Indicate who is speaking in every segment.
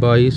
Speaker 1: 22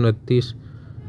Speaker 1: 29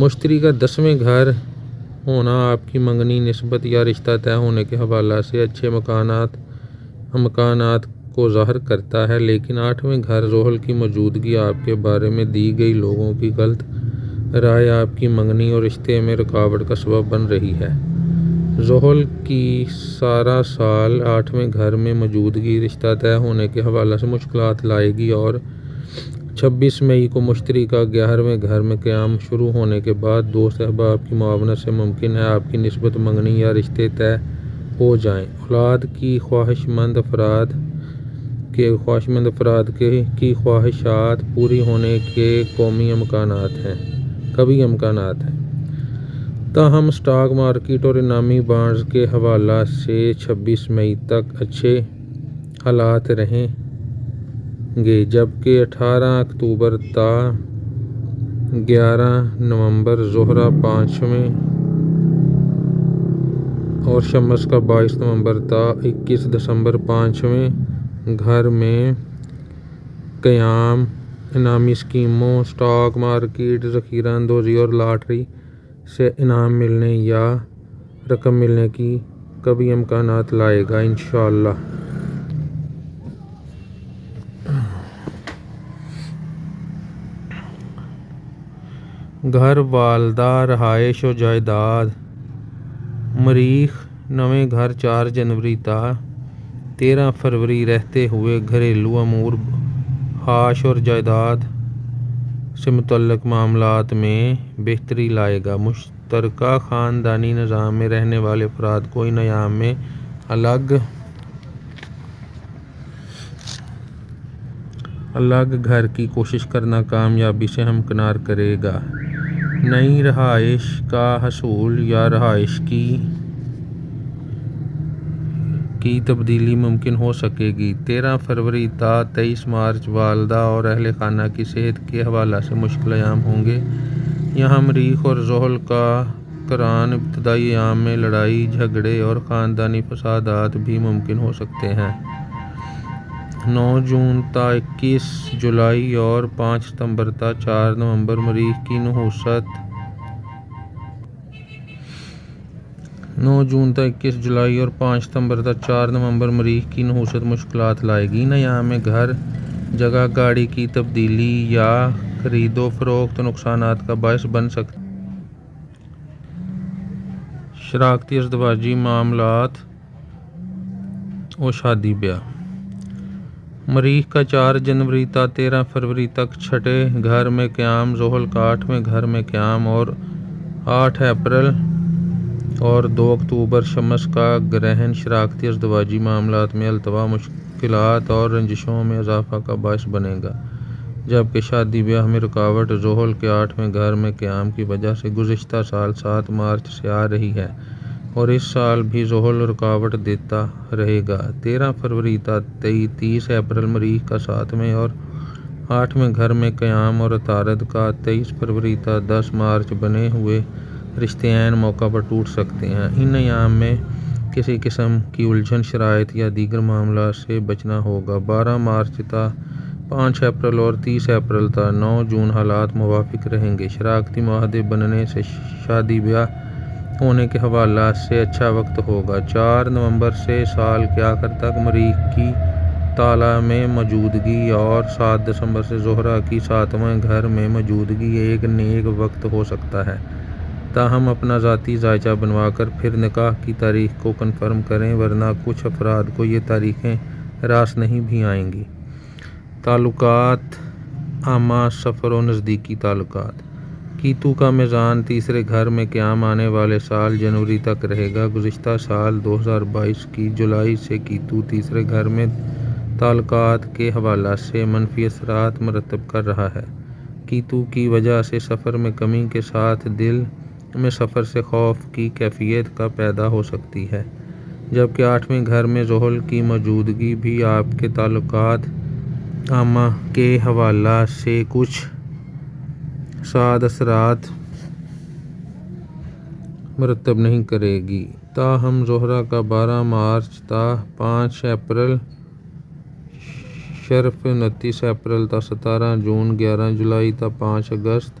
Speaker 1: مشتری کا 10ویں گھر ہونا آپ کی منگنی نسبت یا رشتہ طے ہونے کے حوالہ سے اچھے امکانات کو ظاہر کرتا ہے، لیکن 8ویں گھر زحل کی موجودگی آپ کے بارے میں دی گئی لوگوں کی غلط رائے آپ کی منگنی اور رشتے میں رکاوٹ کا سبب بن رہی ہے۔ زحل کی سارا سال 8ویں گھر میں موجودگی رشتہ طے ہونے کے حوالہ سے مشکلات لائے گی، اور 26 مئی کو مشتری کا 11ویں گھر میں قیام شروع ہونے کے بعد دوست احباب کی معاونت سے ممکن ہے آپ کی نسبت منگنی یا رشتے طے ہو جائیں۔ اولاد کی خواہش مند افراد کی خواہشات پوری ہونے کے کبھی امکانات ہیں، تاہم اسٹاک مارکیٹ اور انعامی بانڈز کے حوالہ سے 26 مئی تک اچھے حالات رہیں گے، جبکہ 18 اکتوبر تا 11 نومبر زہرہ 5ویں اور شمس کا 22 نومبر تا 21 دسمبر 5ویں گھر میں قیام انعامی اسکیموں، اسٹاک مارکیٹ، ذخیرہ اندوزی اور لاٹری سے انعام ملنے یا رقم ملنے کی کبھی امکانات لائے گا انشاءاللہ۔ گھر، والدہ، رہائش و جائیداد۔ مریخ 9ویں گھر 4 جنوری تا 13 فروری رہتے ہوئے گھریلو امور، حاش اور جائیداد سے متعلق معاملات میں بہتری لائے گا۔ مشترکہ خاندانی نظام میں رہنے والے افراد کو ان ایام میں الگ گھر کی کوشش کرنا کامیابی سے ہمکنار کرے گا۔ نئی رہائش کا حصول یا رہائش کی تبدیلی ممکن ہو سکے گی۔ 13 فروری تا 23 مارچ والدہ اور اہل خانہ کی صحت کے حوالہ سے مشکل ایام ہوں گے۔ یہاں مریخ اور زحل کا قران ابتدائی ایام میں لڑائی جھگڑے اور خاندانی فسادات بھی ممکن ہو سکتے ہیں۔ 9 جون تا 21 جولائی اور 5 ستمبر تا 4 نومبر مریخ کی نحوست 9 جون تا 21 جولائی اور 5 ستمبر تا 4 نومبر مریخ کی نحوست مشکلات لائے گی۔ ان ایام میں گھر، جگہ، گاڑی کی تبدیلی یا خرید و فروخت نقصانات کا باعث بن سکتی ہے۔ شراکتی ازدواجی معاملات و شادی بیاہ۔ مریخ کا 4 جنوری تا 13 فروری تک 6 گھر میں قیام، زحل کا 8ویں گھر میں قیام اور 8 اپریل اور 2 اکتوبر شمس کا گرہن شراکتی ازدواجی معاملات میں التوا، مشکلات اور رنجشوں میں اضافہ کا باعث بنے گا، جبکہ شادی بیاہ میں رکاوٹ زحل کے 8ویں گھر میں قیام کی وجہ سے گزشتہ سال 7 مارچ سے آ رہی ہے اور اس سال بھی زحل رکاوٹ دیتا رہے گا۔ 13 فروری تا 30 اپریل مریخ کا 7ویں اور 8ویں گھر میں قیام اور عطارد کا 23 فروری تا 10 مارچ بنے ہوئے رشتے عین موقع پر ٹوٹ سکتے ہیں۔ ان ایام میں کسی قسم کی الجھن، شرائط یا دیگر معاملات سے بچنا ہوگا۔ 12 مارچ تا 5 اپریل اور 30 اپریل تا 9 جون حالات موافق رہیں گے۔ شراکتی معاہدے بننے سے شادی بیاہ ہونے کے حوالہ سے اچھا وقت ہوگا۔ 4 نومبر سے سال کے آخر تک مریخ کی تالا میں موجودگی اور 7 دسمبر سے زہرہ کی 7ویں گھر میں موجودگی ایک نیک وقت ہو سکتا ہے، تاہم اپنا ذاتی ذائچہ بنوا کر پھر نکاح کی تاریخ کو کنفرم کریں، ورنہ کچھ افراد کو یہ تاریخیں راس نہیں بھی آئیں گی۔ تعلقات عامہ، سفر و نزدیکی تعلقات۔ کیتو کا میزان تیسرے گھر میں قیام آنے والے سال جنوری تک رہے گا۔ گزشتہ سال 2022 کی جولائی سے کیتو تیسرے گھر میں تعلقات کے حوالہ سے منفی اثرات مرتب کر رہا ہے۔ کیتو کی وجہ سے سفر میں کمی کے ساتھ دل میں سفر سے خوف کی کیفیت کا پیدا ہو سکتی ہے، جبکہ 8ویں گھر میں زحل کی موجودگی بھی آپ کے تعلقات عامہ کے حوالہ سے کچھ سعد اثرات مرتب نہیں کرے گی، تاہم زہرہ کا 12 مارچ تا 5 اپریل شرف، 29 اپریل تا 17 جون، 11 جولائی تا 5 اگست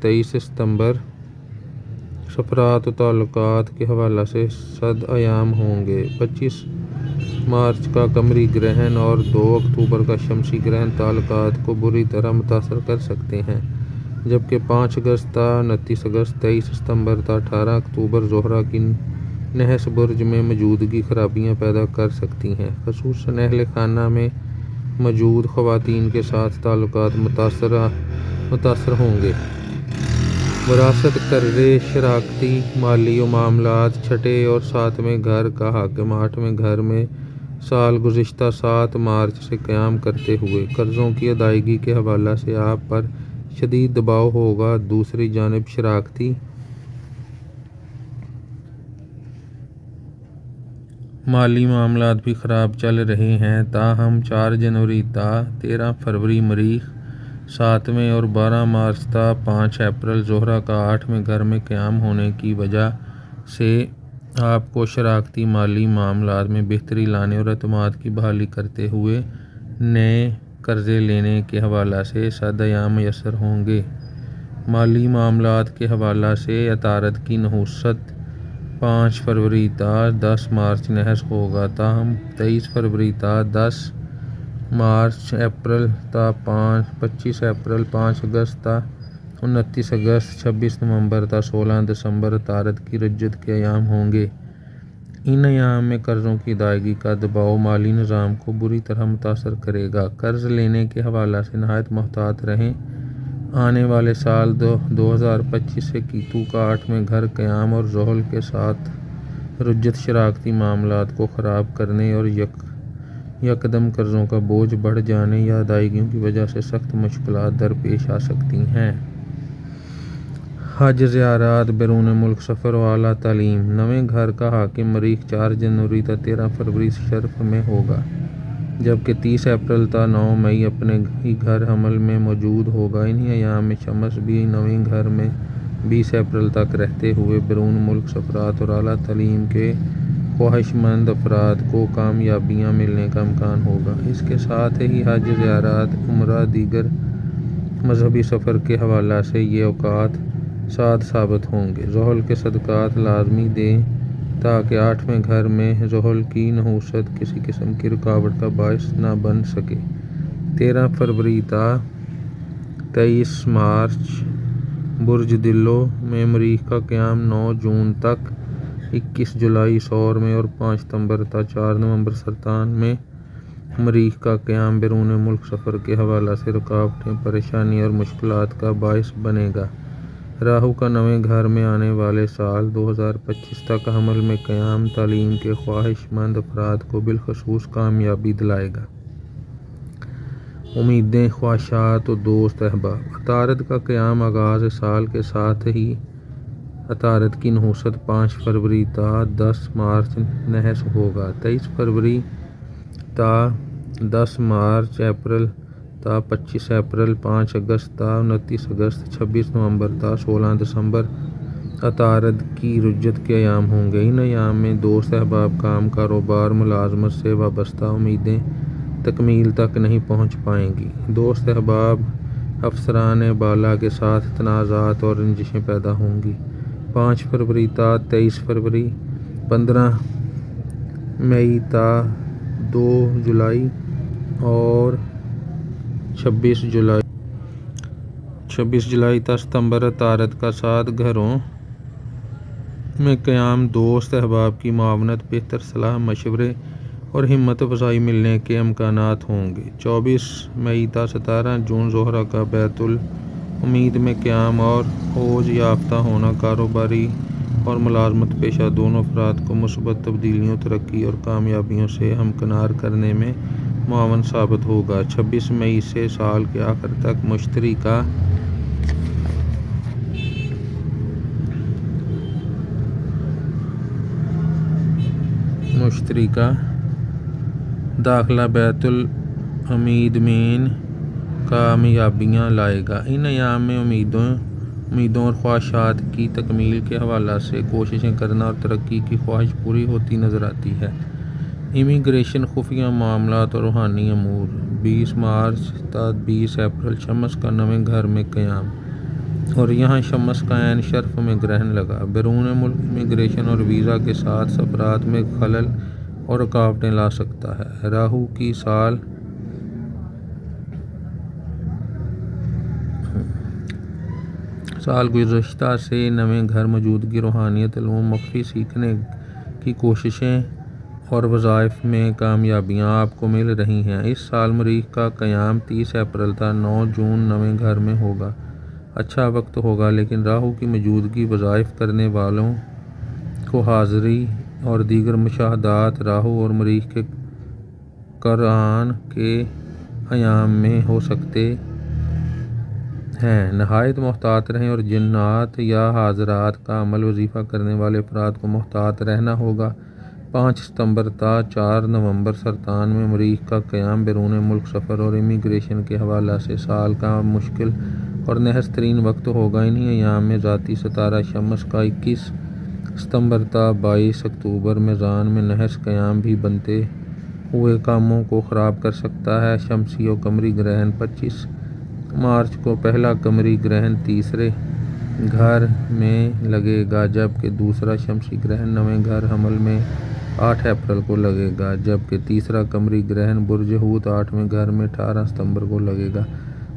Speaker 1: 23 ستمبر سفرات و تعلقات کے حوالہ سے صد ایام ہوں گے۔ 25 مارچ کا قمری گرہن اور 2 اکتوبر کا شمسی گرہن تعلقات کو بری طرح متاثر کر سکتے ہیں، جبکہ 5 اگست تا 29 اگست، 23 ستمبر تا 18 اکتوبر زہرہ کی نحس برج میں موجودگی خرابیاں پیدا کر سکتی ہیں، خصوصاً اہل خانہ میں موجود خواتین کے ساتھ تعلقات متاثر ہوں گے۔ وراثت، قرضے، شراکتی مالی و معاملات۔ چھٹے اور 7ویں گھر کا حاکم 8ویں گھر میں سال گزشتہ 7 مارچ سے قیام کرتے ہوئے قرضوں کی ادائیگی کے حوالہ سے آپ پر شدید دباؤ ہوگا۔ دوسری جانب شراکتی مالی معاملات بھی خراب چل رہے ہیں، تاہم 4 جنوری تا 13 فروری مریخ 7ویں اور 12 مارچ تا 5 اپریل زہرہ کا 8ویں گھر میں قیام ہونے کی وجہ سے آپ کو شراکتی مالی معاملات میں بہتری لانے اور اعتماد کی بحالی کرتے ہوئے نئے قرضے لینے کے حوالہ سے صد ایام میسر ہوں گے۔ مالی معاملات کے حوالہ سے عطارد کی نحوست 5 فروری تا 10 مارچ نحس ہوگا، تاہم 23 فروری تا 10 مارچ اپریل تا 25 اپریل، 5 اگست تا 29 اگست، 26 نومبر تا 16 دسمبر عطارد کی رجت کے ایام ہوں گے۔ ان ایام میں قرضوں کی ادائیگی کا دباؤ مالی نظام کو بری طرح متاثر کرے گا۔ قرض لینے کے حوالہ سے نہایت محتاط رہیں۔ آنے والے سال 2025 سے کیتو کا 8ویں گھر قیام اور زحل کے ساتھ رجت شراکتی معاملات کو خراب کرنے اور یکدم قرضوں کا بوجھ بڑھ جانے یا ادائیگیوں کی وجہ سے سخت مشکلات درپیش آ سکتی ہیں۔ حج، زیارات، بیرون ملک سفر و اعلیٰ تعلیم۔ 9ویں گھر کا حاکم مریخ 4 جنوری تا 13 فروری شرف میں ہوگا، جبکہ 30 اپریل تا 9 مئی اپنے ہی گھر حمل میں موجود ہوگا۔ انہی ایام میں شمس بھی 9ویں گھر میں 20 اپریل تک رہتے ہوئے بیرون ملک سفرات اور اعلیٰ تعلیم کے خواہش مند افراد کو کامیابیاں ملنے کا امکان ہوگا۔ اس کے ساتھ ہی حج، زیارات، عمرہ، دیگر مذہبی سفر کے حوالہ سے یہ اوقات سعد ثابت ہوں گے۔ زحل کے صدقات لازمی دیں تاکہ 8ویں گھر میں زحل کی نحوست کسی قسم کی رکاوٹ کا باعث نہ بن سکے۔ 13 فروری تا 23 مارچ برج دلو میں مریخ کا قیام، 9 جون تک 21 جولائی سور میں اور 5 ستمبر تا 4 نومبر سرطان میں مریخ کا قیام بیرون ملک سفر کے حوالہ سے رکاوٹیں، پریشانی اور مشکلات کا باعث بنے گا۔ راہو کا 9ویں گھر میں آنے والے سال 2025 تک حمل میں قیام تعلیم کے خواہش مند افراد کو بالخصوص کامیابی دلائے گا۔ امیدیں، خواہشات و دوست احباب۔ عطارد کا قیام آغاز سال کے ساتھ ہی عطارد کی نحوست 5 فروری تا 10 مارچ نحس ہوگا۔ 23 فروری تا 10 مارچ اپریل تا 25 اپریل، 5 اگست تا 29 اگست، 26 نومبر تا 16 دسمبر عطارد کی رجت کے ایام ہوں گے۔ ان ایام میں دوست احباب، کام، کاروبار، ملازمت سے وابستہ امیدیں تکمیل تک نہیں پہنچ پائیں گی۔ دوست احباب، افسران بالا کے ساتھ تنازعات اور رنجشیں پیدا ہوں گی۔ 5 فروری تا 23 فروری، 15 مئی تا 2 جولائی اور 26 جولائی تا ستمبر عطارد کا 7 گھروں میں قیام دوست احباب کی معاونت، بہتر صلاح مشورے اور ہمت افزائی ملنے کے امکانات ہوں گے۔ 24 مئی تا 17 جون زہرہ کا بیت الامید میں قیام اور اوج یافتہ ہونا کاروباری اور ملازمت پیشہ دونوں افراد کو مثبت تبدیلیوں، ترقی اور کامیابیوں سے ہمکنار کرنے میں معاون ثابت ہوگا۔ 26 مئی سے سال کے آخر تک مشترکہ داخلہ بیت الامید میں کامیابیاں لائے گا۔ ان ایام میں امیدوں اور خواہشات کی تکمیل کے حوالہ سے کوششیں کرنا اور ترقی کی خواہش پوری ہوتی نظر آتی ہے۔ امیگریشن، خفیہ معاملات اور روحانی امور۔ 20 مارچ تا 20 اپریل شمس کا 9ویں گھر میں قیام، اور یہاں شمس کا عین شرف میں گرہن لگا۔ بیرون ملک امیگریشن اور ویزا کے ساتھ سفرات میں خلل اور رکاوٹیں لا سکتا ہے۔ راہو کی سال گزشتہ سے نویں گھر موجودگی، روحانیت، علوم، مخفی سیکھنے کی کوششیں اور وظائف میں کامیابیاں آپ کو مل رہی ہیں۔ اس سال مریخ کا قیام 30 اپریل تا 9 جون نویں گھر میں ہوگا۔ اچھا وقت ہوگا، لیکن راہو کی موجودگی وظائف کرنے والوں کو حاضری اور دیگر مشاہدات راہو اور مریخ کے قرآن کے ایام میں ہو سکتے ہیں۔ نہایت محتاط رہیں اور جنات یا حاضرات کا عمل وظیفہ کرنے والے افراد کو محتاط رہنا ہوگا۔ 5 ستمبر تا 4 نومبر سرطان میں مریخ کا قیام بیرون ملک سفر اور امیگریشن کے حوالے سے سال کا مشکل اور نحس ترین وقت ہوگا۔ انہی ایام میں ذاتی ستارہ شمس کا 21 ستمبر تا 22 اکتوبر میزان میں نحس قیام بھی بنتے ہوئے کاموں کو خراب کر سکتا ہے۔ شمسی و قمری گرہن 25 مارچ کو پہلا قمری گرہن تیسرے گھر میں لگے گا، جبکہ دوسرا شمسی گرہن نویں گھر حمل میں 8 اپریل کو لگے گا، جبکہ تیسرا قمری گرہن برج حوت 8ویں گھر میں 18 ستمبر کو لگے گا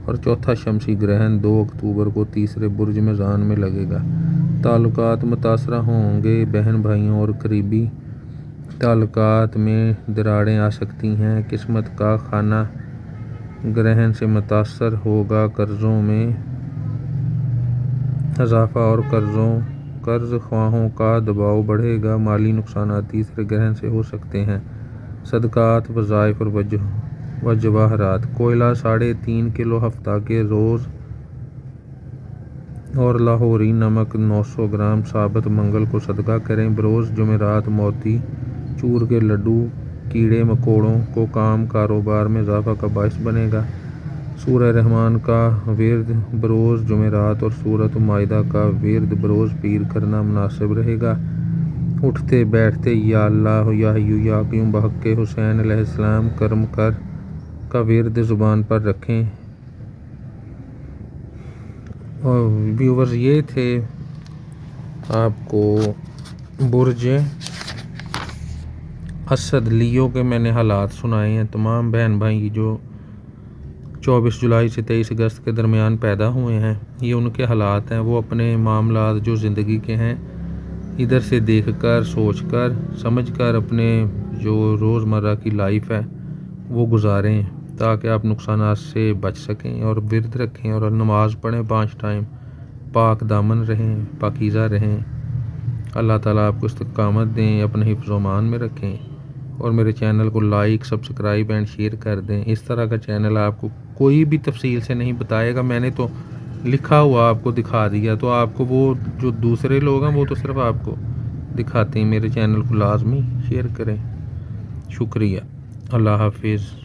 Speaker 1: اور چوتھا شمسی گرہن 2 اکتوبر کو تیسرے برج میزان میں لگے گا۔ تعلقات متاثر ہوں گے، بہن بھائیوں اور قریبی تعلقات میں دراڑیں آ سکتی ہیں۔ قسمت کا خانہ گرہن سے متاثر ہوگا، قرضوں میں اضافہ اور قرض خواہوں کا دباؤ بڑھے گا۔ مالی نقصانات تیسرے گرہن سے ہو سکتے ہیں۔ صدقات، وظائف اور جواہرات۔ کوئلہ 3.5 کلو ہفتہ کے روز اور لاہوری نمک 900 گرام ثابت منگل کو صدقہ کریں۔ بروز جمعرات موتی چور کے لڈو کیڑے مکوڑوں کو کاروبار میں اضافہ کا باعث بنے گا۔ سورہ رحمان کا ورد بروز جمعرات اور سورۃ مائدہ کا ورد بروز پیر کرنا مناسب رہے گا۔ اٹھتے بیٹھتے یا اللہ یا حی یا قیوم بحق حسین علیہ السلام کرم کر کا ورد زبان پر رکھیں۔ اور ویورز، یہ تھے آپ کو برج اسد لیو کے میں نے حالات سنائے ہیں۔ تمام بہن بھائی جو 24 جولائی سے 23 اگست کے درمیان پیدا ہوئے ہیں، یہ ان کے حالات ہیں۔ وہ اپنے معاملات جو زندگی کے ہیں ادھر سے دیکھ کر، سوچ کر، سمجھ کر اپنے جو روزمرہ کی لائف ہے وہ گزاریں، تاکہ آپ نقصانات سے بچ سکیں اور ورد رکھیں اور نماز پڑھیں 5 ٹائم، پاک دامن رہیں، پاکیزہ رہیں۔ اللہ تعالیٰ آپ کو استقامت دیں، اپنے حفظ و امان میں رکھیں اور میرے چینل کو لائک، سبسکرائب اینڈ شیئر کر دیں۔ اس طرح کا چینل آپ کو کوئی بھی تفصیل سے نہیں بتائے گا، میں نے تو لکھا ہوا آپ کو دکھا دیا، تو آپ کو وہ جو دوسرے لوگ ہیں وہ تو صرف آپ کو دکھاتے ہیں۔ میرے چینل کو لازمی شیئر کریں۔ شکریہ، اللہ حافظ۔